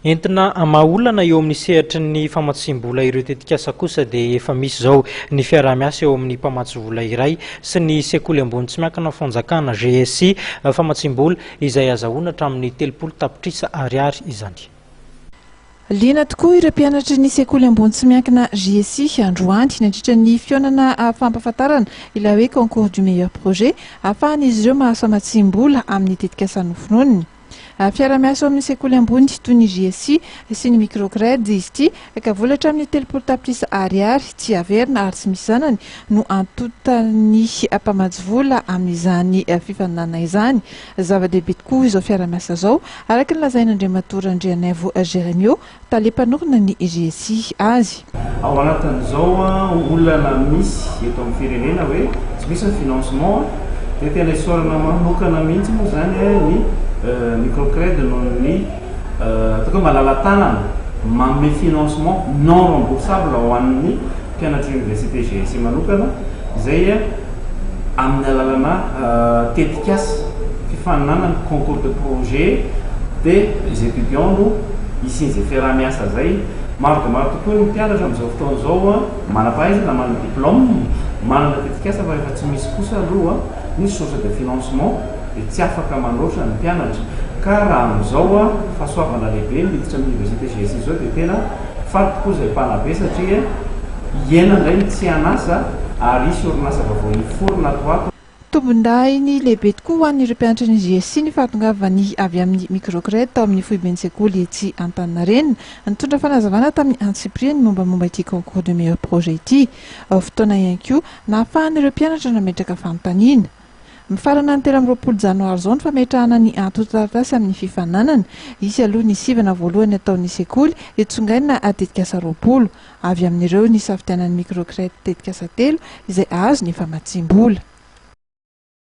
entina amaolana eo amin'ny sehatra ny famatsim-bola ireo tetikasa kosa dia efa misy zao ny fiarah-miasa eo amin'ny mpamatsy-vola iray sy ny sekoly ambony tsy miankina fanjakana GSI famatsim-bola izay azahoana hatramin'ny 30 tapitrisa ariary izany. Liana tokoa ireo mpianatra ny sekoly ambony tsy miankina GSI androany nandritra ny fionana fampafatarana ilay hoe concours du meilleur projet ahafahan'izy ireo mahasoamatsim-bola amin'ny tetikasa nofononiny. Fiara-miasa amin'ny sekoly ambony toy ny GSI sy ny microcred izy ity ka volatra amin'ny 30 tapitrisa ariary tsy averina ary tsy misy zanany no antotany mpamatsy-vola amin'izany fifaninana izany. Zava-dehibe tokoa izao fiara-miasa zao araka ny lazain'Andriamatora Andrianaivo Jeremio talepanorona ny GSI azy. Ao anatin'izao olana misy eto amin'ny firenena hoe tsy misy ny financement dia tena isorana manokana mihitsy moa zany ny microcred noho ny atao malala-tanana manome financement non remboursable ho an'ny mpianatra université GSI manokana izay amin'ny alalana tetikasa fifaninana ny concours de projet dia les étudiants no isin'izay fiarah-miasa zay maro dia maro tokoa ny mpianatra amin'izao fotoana izao manam-pahaizana manana diplôme manana tetikasa fa efa tsy misy kosa aloha ny source de financement dia tsy afaka manoatra ny mpianatra ka raha amin'izao fahasoavana lehibe miditra amin'ny université GSI zao dia tena faly tokoa izay mpanabe satria iena indray tsy hanasa ary isy orinasa vaovao niforona ato ato. Tombonday ny lehibe tokoa ho an'ireo mpianatra ny GSI ny fahatongavany avy amin'ny microcred tao amin'ny foiben'ny sekoly etsy Antaninarenina nitondra fanazavana tamin'ny Antsipriany mombamomba ity concours de meilleur projet ity. Fotoana ihany koa nahafahan'ireo mpianatra nametraka fanontaniana. Mifarana ny 13 janoary zao ny fametrahana ny antota-taratasy amin'ny fifaninanana isy aloha ny sivana voalohany ataon'ny sekoly itsongaina tetikasa 20 avy amin'ireo ny safidianan'ny microcred tetikasa 3 izay azo ny famatsim-bola.